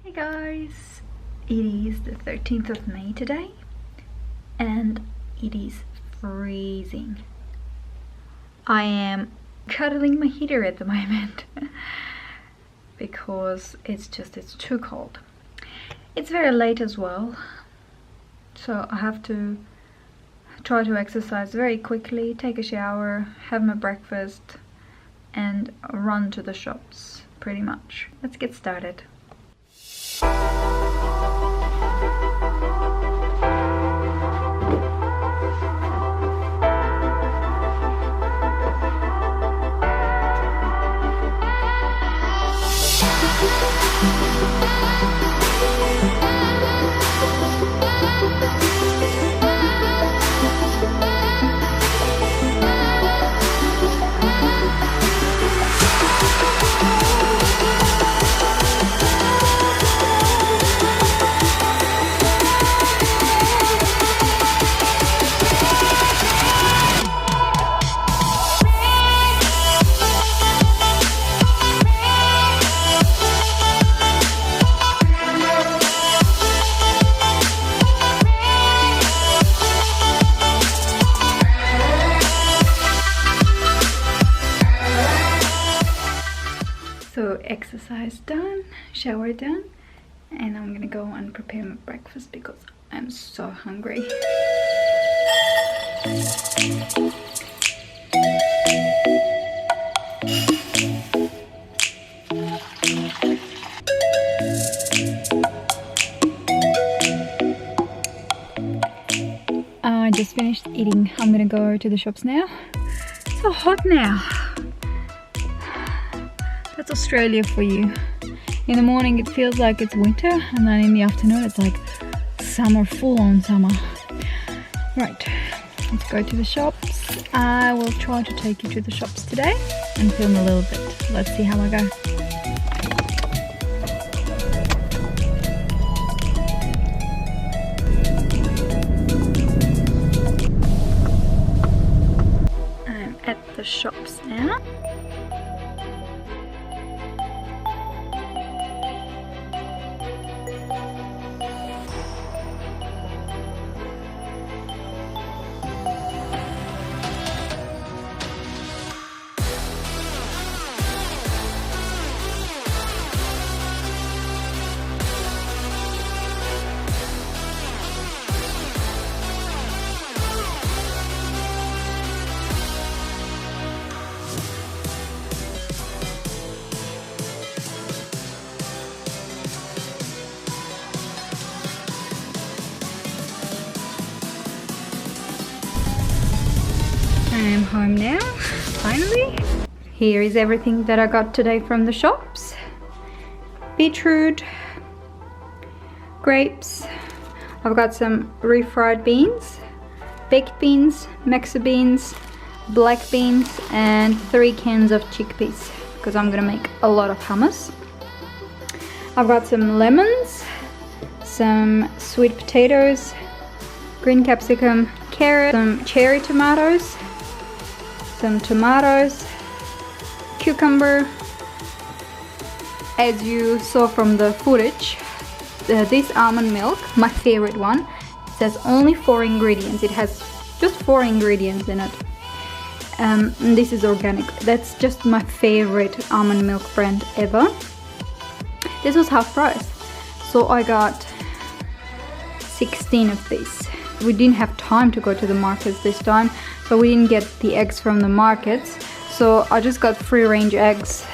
Hey guys, it is the 13th of May today and it is freezing. I am cuddling my heater at the moment because it's too cold. It's very late as well, so I have to try to exercise very quickly, take a shower, have my breakfast and run to the shops pretty much. Let's get started. So exercise done, shower done, and I'm gonna go and prepare my breakfast because I'm so hungry. I just finished eating. I'm gonna go to the shops now. It's so hot now. That's Australia for you. In the morning it feels like it's winter, and then in the afternoon it's like summer, full on summer. Right, let's go to the shops. I will try to take you to the shops today and film a little bit. Let's see how I go. I'm at the shops now. I am home now, finally. Here is everything that I got today from the shops. Beetroot, grapes, I've got some refried beans, baked beans, mexa beans, black beans, and 3 cans of chickpeas because I'm gonna make a lot of hummus. I've got some lemons, some sweet potatoes, green capsicum, carrot, some cherry tomatoes, some tomatoes, cucumber. As you saw from the footage, this almond milk, my favorite one, it says only 4 ingredients. It has just 4 ingredients in it. And this is organic. That's just my favorite almond milk brand ever. This was half price, so I got 16 of these. We didn't have time to go to the markets this time, so we didn't get the eggs from the markets, so I just got free range eggs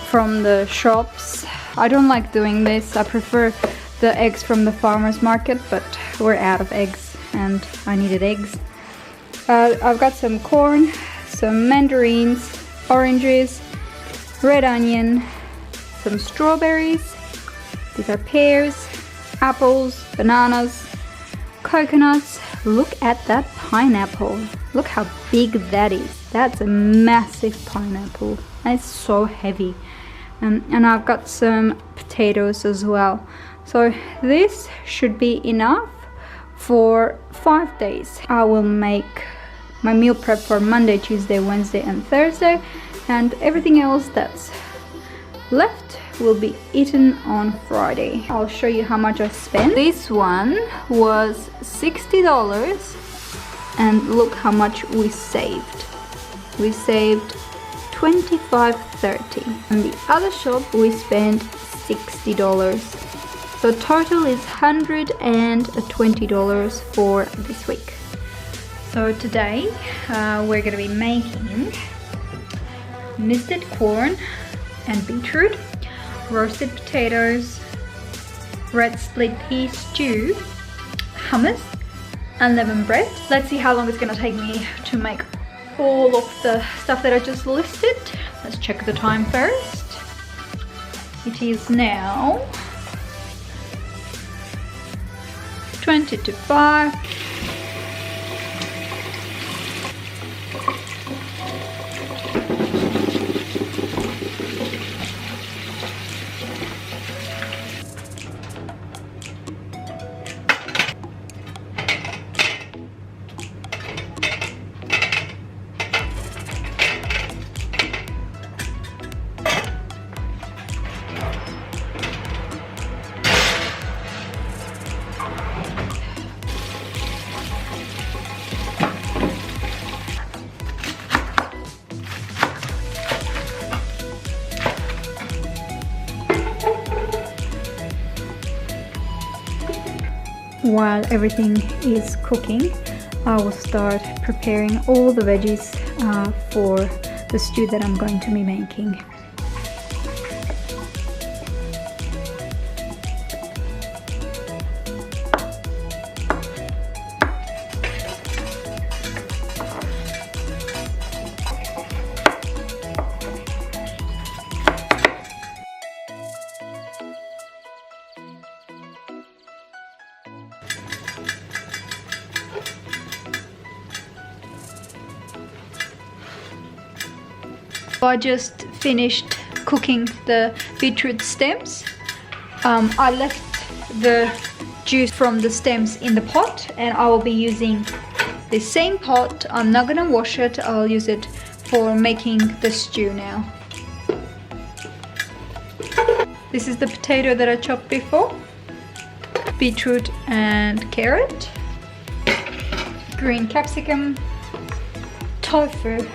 from the shops. I don't like doing this. I prefer the eggs from the farmers market, but we're out of eggs and I needed eggs. I've got some corn, some mandarins, oranges, red onion, some strawberries, these are pears, apples, bananas, coconuts. Look at that pineapple. Look how big that is. That's a massive pineapple and it's so heavy. And I've got some potatoes as well. So this should be enough for 5 days. I will make my meal prep for Monday, Tuesday, Wednesday and Thursday, and everything else that's left will be eaten on Friday. I'll show you how much I spent. This one was $60 and look how much we saved. We saved $25.30. In the other shop we spent $60. So total is $120 for this week. So today we're going to be making misted corn and beetroot, roasted potatoes, red split pea stew, hummus, unleavened bread. Let's see how long it's going to take me to make all of the stuff that I just listed. Let's check the time first. It is now 20 to 5. While everything is cooking, I will start preparing all the veggies for the stew that I'm going to be making. I just finished cooking the beetroot stems. I left the juice from the stems in the pot and I will be using the same pot. I'm not gonna wash it, I'll use it for making the stew now. This is the potato that I chopped before. Beetroot and carrot. Green capsicum. Tofu.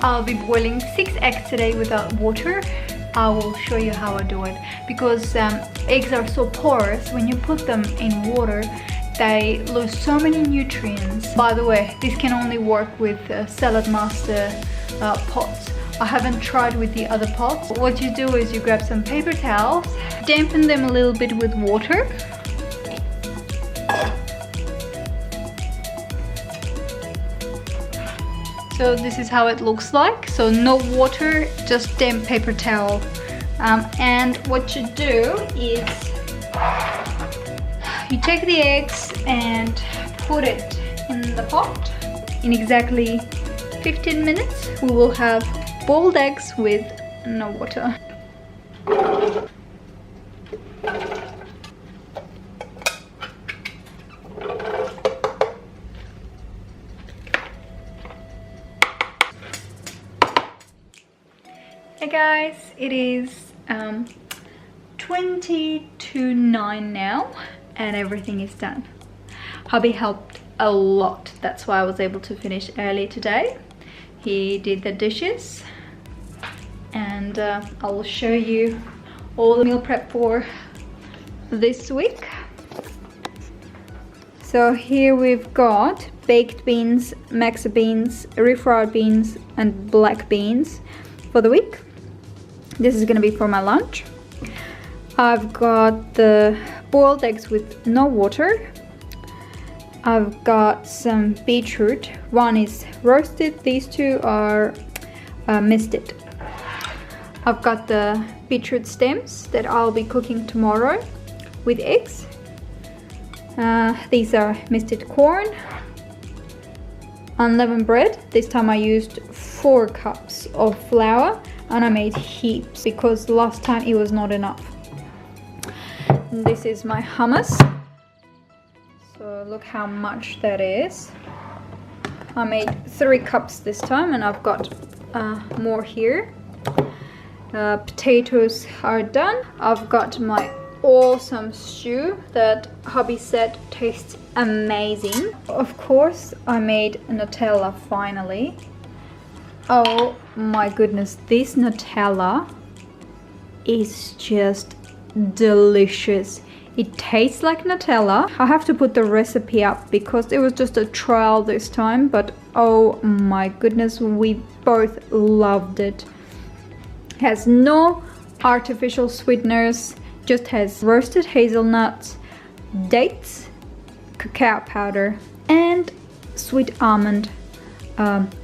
I'll be boiling 6 eggs today without water. I will show you how I do it because eggs are so porous. When you put them in water, they lose so many nutrients. By the way, this can only work with Salad Master pots. I haven't tried with the other pots. What you do is you grab some paper towels, dampen them a little bit with water. So this is how it looks like. So no water, just damp paper towel. And what you do is you take the eggs and put it in the pot. In exactly 15 minutes, we will have boiled eggs with no water. Hey guys, it is 20 to 9 now and everything is done. Hubby helped a lot, that's why I was able to finish early today. He did the dishes and I will show you all the meal prep for this week. So here we've got baked beans, maxi beans, refried beans and black beans for the week. This is gonna be for my lunch. I've got the boiled eggs with no water. I've got some beetroot. One is roasted, these two are misted. I've got the beetroot stems that I'll be cooking tomorrow with eggs. These are misted corn. Unleavened bread. This time I used 4 cups of flour and I made heaps because last time it was not enough. This is my hummus. So look how much that is. I made 3 cups this time, and I've got more here. Potatoes are done. I've got my awesome stew that hubby said tastes amazing. Of course, I made Nutella finally. Oh my goodness, this Nutella is just delicious. It tastes like Nutella. I have to put the recipe up because it was just a trial this time, but oh my goodness, we both loved it. Has no artificial sweeteners, just has roasted hazelnuts, dates, cacao powder, and sweet almond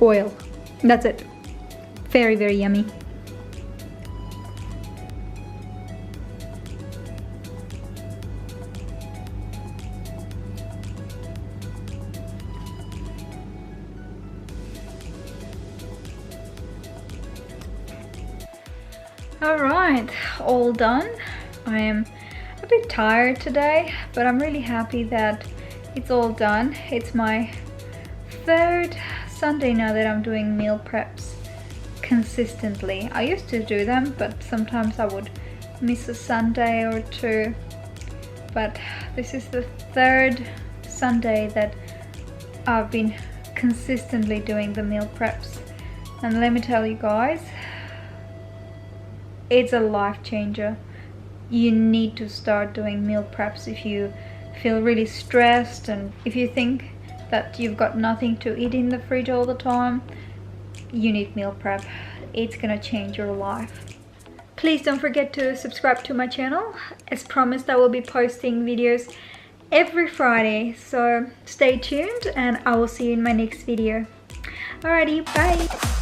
oil. That's it. Very, very yummy. Alright, all done. I am a bit tired today, but I'm really happy that it's all done. It's my 3rd Sunday now that I'm doing meal preps consistently. I used to do them, but sometimes I would miss a Sunday or 2. But this is the 3rd Sunday that I've been consistently doing the meal preps. And let me tell you guys, it's a life changer. You need to start doing meal preps if you feel really stressed, and if you think that you've got nothing to eat in the fridge all the time, you need meal prep. It's gonna change your life. Please don't forget to subscribe to my channel. As promised, I will be posting videos every Friday, so stay tuned and I will see you in my next video. Alrighty, bye!